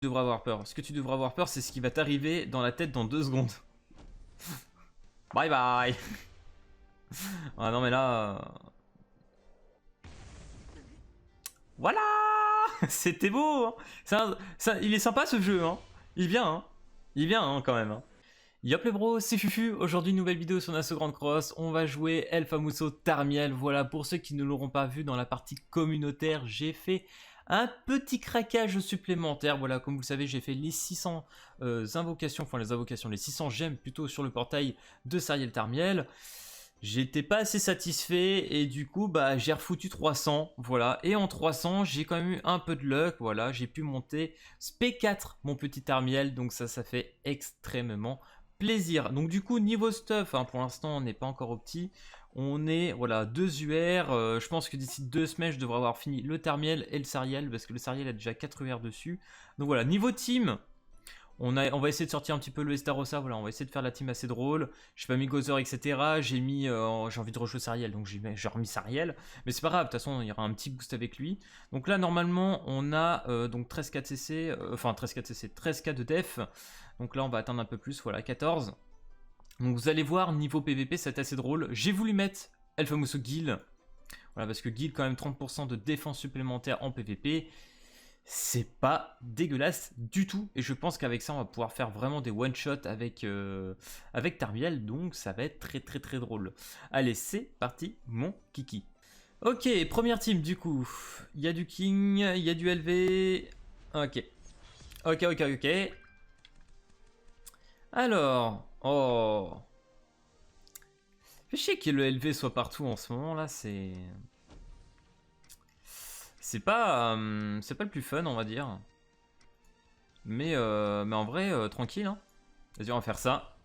devrais avoir peur. Ce que tu devrais avoir peur, c'est ce qui va t'arriver dans la tête dans 2 secondes. Bye bye. Ah non mais là... Voilà. C'était beau hein. Il est sympa ce jeu hein. Il est bien hein. Il est bien hein, quand même hein. Yop les bros, c'est Fufu. Aujourd'hui, nouvelle vidéo sur Naso Grand Cross. On va jouer El Famoso Tarmiel. Voilà, pour ceux qui ne l'auront pas vu dans la partie communautaire, j'ai fait un petit craquage supplémentaire. Voilà, comme vous le savez, j'ai fait les 600 invocations, les 600 gemmes plutôt sur le portail de Sariel Tarmiel. J'étais pas assez satisfait et du coup bah j'ai refoutu 300, voilà, et en 300 j'ai quand même eu un peu de luck, voilà, j'ai pu monter SP4 mon petit Tarmiel, donc ça fait extrêmement plaisir. Donc du coup niveau stuff, hein, pour l'instant on n'est pas encore au petit, on est voilà 2 UR, je pense que d'ici 2 semaines je devrais avoir fini le Tarmiel et le Sariel, parce que le Sariel a déjà 4 UR dessus. Donc voilà, niveau team, on va essayer de sortir un petit peu le Estarossa, voilà, on va essayer de faire la team assez drôle. J'ai pas mis Gozer, etc. J'ai mis, j'ai envie de rejouer Sariel, donc j'ai remis Sariel. Mais c'est pas grave, de toute façon, il y aura un petit boost avec lui. Donc là, normalement, on a donc 13k CC, enfin 13k CC, 13k de def. Donc là, on va atteindre un peu plus, voilà, 14. Donc vous allez voir, niveau PVP, c'est assez drôle. J'ai voulu mettre El Famoso Gil. Voilà, parce que Gil, quand même, 30% de défense supplémentaire en PVP. C'est pas dégueulasse du tout, et je pense qu'avec ça on va pouvoir faire vraiment des one shot avec Tarmiel, donc ça va être très drôle. Allez, c'est parti mon kiki. Ok, première team du coup, il y a du King, il y a du LV, ok. Alors, oh, fait chier que le LV soit partout en ce moment là, c'est pas le plus fun, on va dire. Mais en vrai, tranquille. Hein. Vas-y, on va faire ça.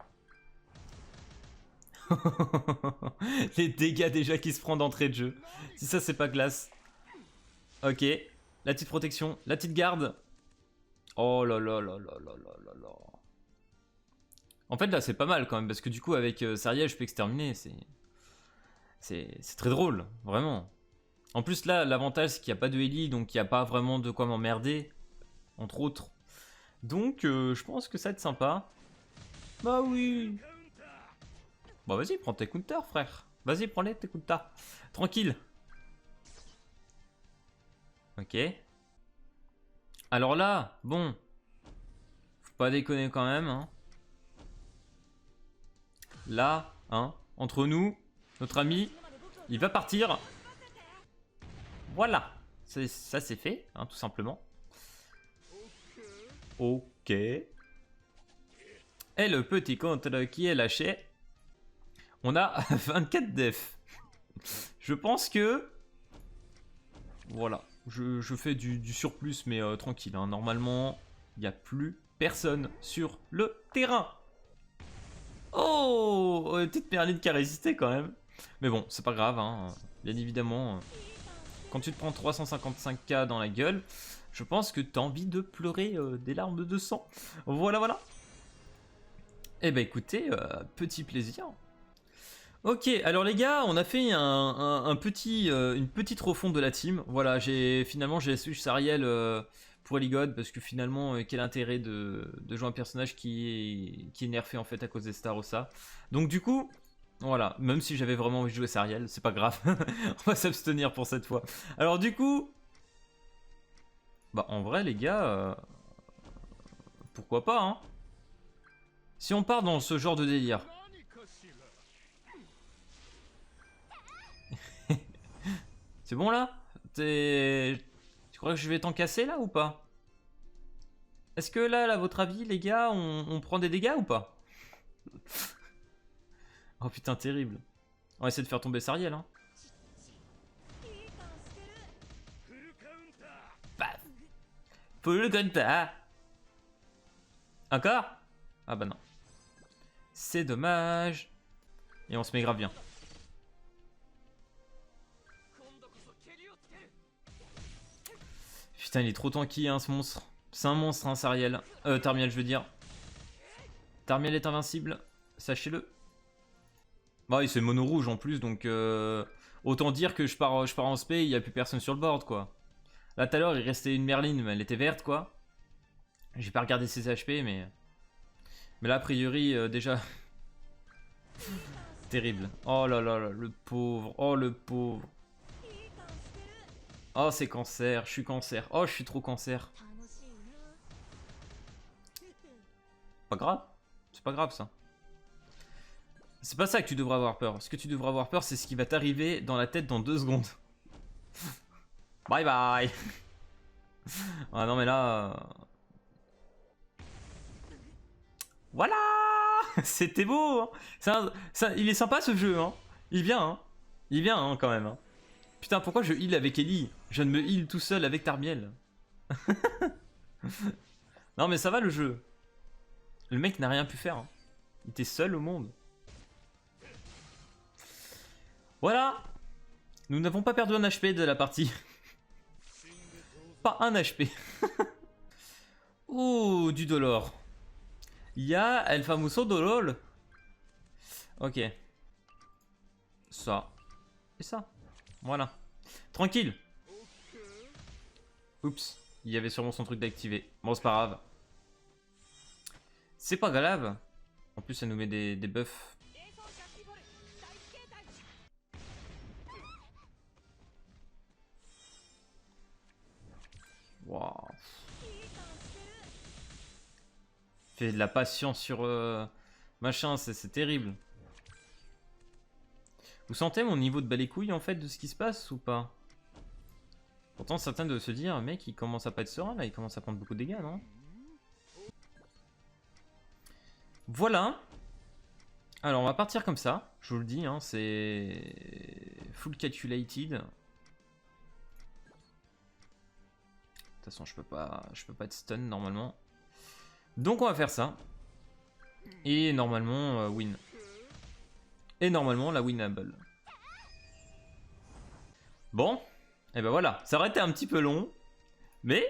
Les dégâts déjà qui se prend d'entrée de jeu. Si ça, c'est pas glace. Ok. La petite protection. La petite garde. Oh là là là là là là là là. En fait, là, c'est pas mal quand même. Parce que du coup, avec Sariel, je peux exterminer. C'est très drôle. Vraiment. En plus, là, l'avantage, c'est qu'il n'y a pas de Ellie. Donc, il n'y a pas vraiment de quoi m'emmerder. Entre autres. Donc, je pense que ça va être sympa. Bah oui. Bah vas-y, prends tes counters, frère. Vas-y, prends-les, tes counters. Tranquille. Ok. Alors là, bon. Faut pas déconner quand même, hein. Là, hein, entre nous, notre ami, il va partir. Voilà. Ça, c'est fait, hein, tout simplement. Ok. Et le petit contre qui est lâché. On a 24 def. Je pense que... Voilà. Je fais du surplus, mais tranquille. Hein. Normalement, il n'y a plus personne sur le terrain. Oh, petite Merline qui a résisté quand même. Mais bon, c'est pas grave. Hein. Bien évidemment, quand tu te prends 355k dans la gueule, je pense que t'as envie de pleurer des larmes de sang. Voilà. Eh ben écoutez, petit plaisir. Ok, alors les gars, on a fait une petite refonte de la team. Voilà, finalement j'ai switch Sariel pour Eligod parce que finalement quel intérêt de jouer un personnage qui est nerfé en fait à cause des Starossa. Donc du coup, voilà, même si j'avais vraiment envie de jouer Sariel, c'est pas grave, on va s'abstenir pour cette fois. Alors du coup, bah en vrai les gars, pourquoi pas hein. Si on part dans ce genre de délire. C'est bon là? Tu crois que je vais t'en casser là ou pas? Est-ce que là, à votre avis, les gars, on prend des dégâts ou pas? Oh putain, terrible. On va essayer de faire tomber Sariel, hein. Paf. Full counter. Encore? Ah bah non. C'est dommage. Et on se met grave bien. Putain, il est trop tanky, hein, ce monstre. C'est un monstre, hein, Sariel. Tarmiel, je veux dire. Tarmiel est invincible, sachez-le. Bah, c'est mono rouge en plus, donc autant dire que je pars en spé, il n'y a plus personne sur le board, quoi. Là, tout à l'heure, il restait une Merline, mais elle était verte, quoi. J'ai pas regardé ses HP, mais là, a priori, déjà... Terrible. Oh là là là, le pauvre. Oh, le pauvre. Oh, c'est cancer. Je suis cancer. Oh, je suis trop cancer. Pas grave. C'est pas grave, ça. C'est pas ça que tu devrais avoir peur. Ce que tu devrais avoir peur, c'est ce qui va t'arriver dans la tête dans 2 secondes. Bye bye. Ah non, mais là... Voilà. C'était beau, hein. Il est sympa, ce jeu, hein. Il est bien, hein. Il est bien, hein, quand même, hein. Putain, pourquoi je heal avec Ellie? Je ne me heal tout seul avec Tarmiel. Non, mais ça va, le jeu. Le mec n'a rien pu faire, hein. Il était seul au monde. Voilà. Nous n'avons pas perdu un HP de la partie. Pas un HP. Oh, du dolor. Il y a El Famoso Dolol. Ok. Ça. Et ça. Voilà. Tranquille. Oups. Il y avait sûrement son truc d'activer. Bon, c'est pas grave. C'est pas grave. En plus, ça nous met des buffs. Waouh. Fait de la patience sur machin, c'est terrible. Vous sentez mon niveau de bas les couilles en fait de ce qui se passe ou pas? Pourtant certains doivent se dire, mec, il commence à pas être serein là, il commence à prendre beaucoup de dégâts, non? Voilà. Alors on va partir comme ça, je vous le dis, hein, c'est full calculated. De toute façon je peux pas être stun normalement. Donc on va faire ça. Et normalement win. Et normalement la winnable. Bon. Et ben voilà. Ça aurait été un petit peu long. Mais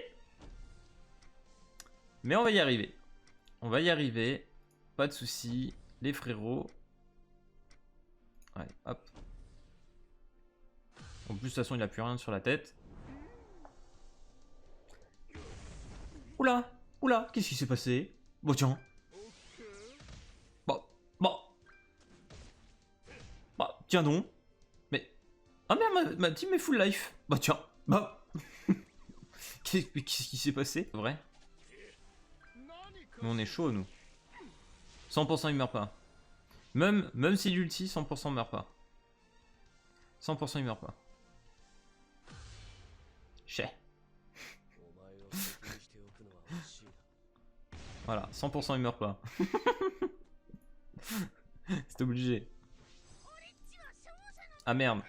on va y arriver. On va y arriver. Pas de soucis. Les frérots. Allez, hop. En plus de toute façon il a plus rien sur la tête. Oula. Oula, qu'est-ce qui s'est passé? Bon tiens. Bah, tiens donc. Mais... Ah merde, ma team est full life. Bah tiens. Bah... Qu'est-ce qui s'est passé? Vrai? Mais on est chaud, nous. 100% il meurt pas. Même si l'ulti, 100% meurt pas. 100% il meurt pas. Chais. Voilà, 100% il meurt pas. C'est obligé. Ah merde.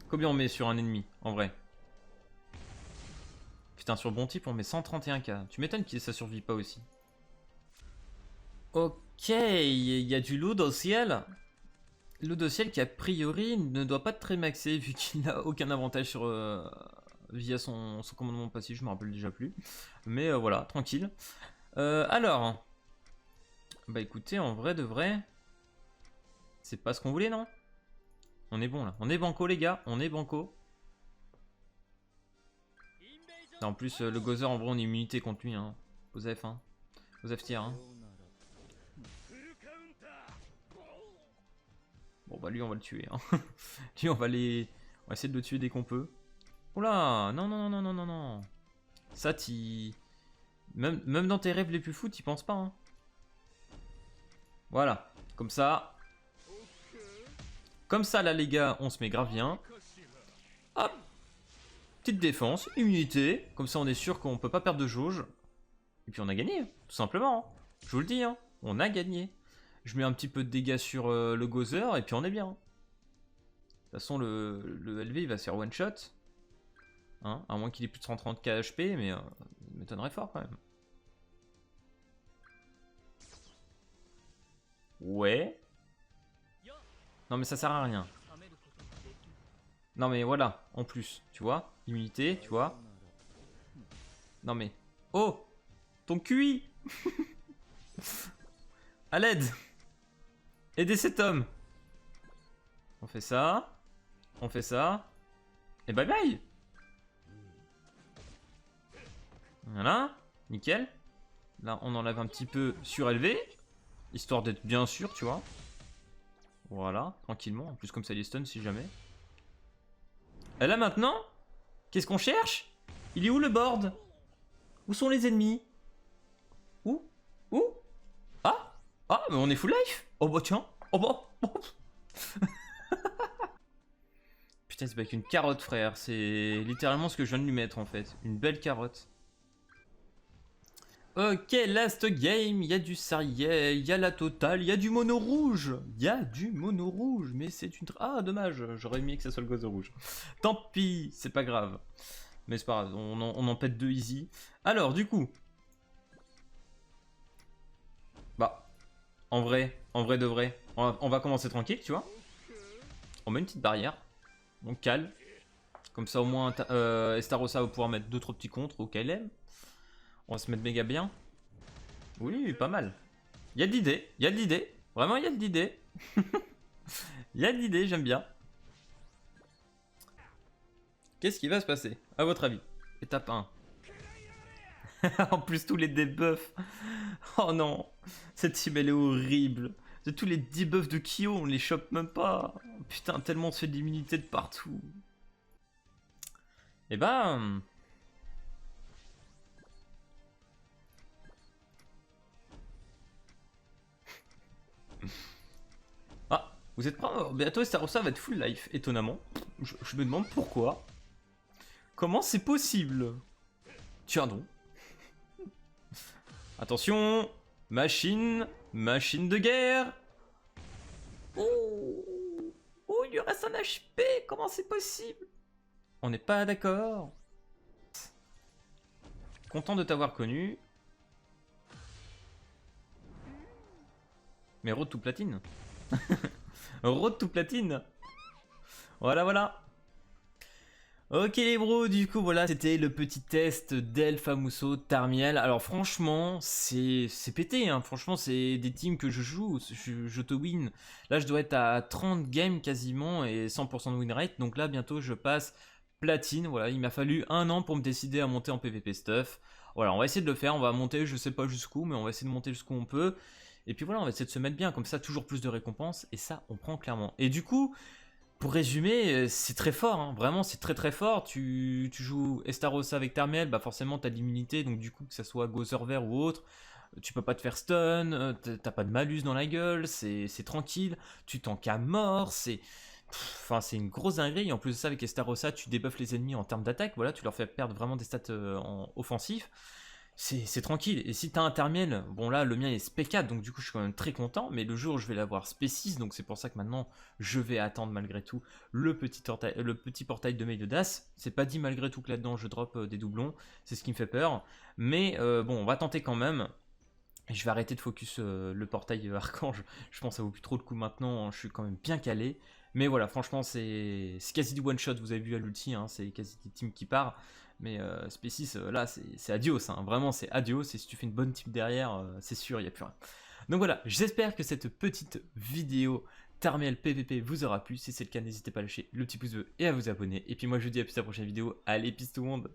Combien on met sur un ennemi, en vrai? Putain, sur bon type, on met 131k. Tu m'étonnes que ça survit pas aussi. Ok, il y a du loot au ciel. Loot au ciel qui, a priori, ne doit pas être très maxé, vu qu'il n'a aucun avantage sur... via son commandement passif, je me rappelle déjà plus. Mais voilà, tranquille. Alors... Bah écoutez, en vrai de vrai... C'est pas ce qu'on voulait, non? On est bon, là. On est banco, les gars. On est banco. En plus, le Gozer, en vrai, on est immunité contre lui, hein. Osef, hein. Osef tier, hein. Bon, bah lui, on va le tuer, hein. Lui, on va essayer de le tuer dès qu'on peut. Oula, non, non, non, non, non, non. Ça, même dans tes rêves les plus fous, t'y penses pas, hein. Voilà. Comme ça. Comme ça, là, les gars, on se met grave bien. Hop. Petite défense, immunité. Comme ça, on est sûr qu'on peut pas perdre de jauge. Et puis, on a gagné, tout simplement. Hein. Je vous le dis, hein. On a gagné. Je mets un petit peu de dégâts sur le Gozer, et puis on est bien. De toute façon, le LV, il va se faire one-shot. Hein, à moins qu'il ait plus de 130k HP, mais il m'étonnerait fort, quand même. Ouais. Non mais ça sert à rien. Non mais voilà, en plus, tu vois, immunité, tu vois. Non mais... Oh, ton QI. À l'aide. Aidez cet homme. On fait ça. On fait ça. Et bye bye. Voilà, nickel. Là, on enlève un petit peu surélevé, histoire d'être bien sûr, tu vois. Voilà, tranquillement. En plus, comme ça, il est stun si jamais. Et là, maintenant, qu'est-ce qu'on cherche? Il est où le board? Où sont les ennemis? Où? Où? Ah? Ah, mais on est full life? Oh bah tiens. Oh bah. Oh. Putain, c'est pas qu'une carotte, frère. C'est littéralement ce que je viens de lui mettre, en fait. Une belle carotte. Ok, last game, il y a du Sariel, il y a la totale, il y a du mono rouge. Il y a du mono rouge, mais c'est une... Ah, dommage, j'aurais aimé que ça soit le gosse rouge. Tant pis, c'est pas grave. Mais c'est pas grave, on en pète deux easy. Alors, du coup... Bah, en vrai de vrai, on va commencer tranquille, tu vois. On met une petite barrière, on cale. Comme ça, au moins, Estarossa va pouvoir mettre 2-3 petits contres au KLM. On va se mettre méga bien. Oui, pas mal. Il y a de l'idée, il y a de l'idée. Vraiment, il y a de l'idée. Il y a de l'idée, j'aime bien. Qu'est-ce qui va se passer, à votre avis? Étape 1. En plus, tous les debuffs. Oh non, cette team, elle est horrible. De tous les debuffs de Kyo, on les chope même pas. Putain, tellement on se fait de l'immunité de partout. Et ben... Ah, vous êtes prêts? Bientôt Estarossa va être full life, étonnamment. Je me demande pourquoi. Comment c'est possible? Tiens donc. Attention, machine de guerre. Oh, oh, il lui reste un HP, comment c'est possible? On n'est pas d'accord. Content de t'avoir connu. Mais road to platine. Road to platine. Voilà, voilà. Ok les bros, du coup voilà, c'était le petit test d'Elfamuso Tarmiel. Alors franchement, c'est pété, hein. Franchement, c'est des teams que je joue, je te win. Là, je dois être à 30 games quasiment et 100% de win rate. Donc là, bientôt, je passe platine. Voilà, il m'a fallu 1 an pour me décider à monter en PvP stuff. Voilà, on va essayer de le faire, on va monter, je sais pas jusqu'où, mais on va essayer de monter jusqu'où on peut. Et puis voilà, on va essayer de se mettre bien, comme ça, toujours plus de récompenses. Et ça, on prend clairement. Et du coup... Pour résumer, c'est très fort, hein. Vraiment c'est très très fort. Tu joues Estarossa avec Tarmiel, bah forcément t'as de l'immunité, donc du coup que ça soit Gozer vert ou autre, tu peux pas te faire stun, t'as pas de malus dans la gueule, c'est tranquille, tu tankes à mort, enfin c'est une grosse dinguerie. En plus de ça, avec Estarossa, tu débuffes les ennemis en termes d'attaque, voilà, tu leur fais perdre vraiment des stats en offensif. C'est tranquille, et si t'as un Tarmiel, bon là le mien est SP4, donc du coup je suis quand même très content, mais le jour où je vais l'avoir SP6, donc c'est pour ça que maintenant je vais attendre malgré tout le petit portail de Mail de Das. C'est pas dit malgré tout que là-dedans je drop des doublons, c'est ce qui me fait peur, mais bon on va tenter quand même. Et je vais arrêter de focus le portail Archange, je pense que ça vaut plus trop le coup maintenant, je suis quand même bien calé. Mais voilà, franchement c'est quasi du one shot, vous avez vu à l'ulti, hein, c'est quasi des teams qui partent. Mais Species, là, c'est adios, hein. Vraiment, c'est adios. Et si tu fais une bonne team derrière, c'est sûr, il n'y a plus rien. Donc voilà, j'espère que cette petite vidéo Tarmiel PVP vous aura plu. Si c'est le cas, n'hésitez pas à lâcher le petit pouce bleu et à vous abonner. Et puis moi, je vous dis à plus à la prochaine vidéo. Allez, peace tout le monde!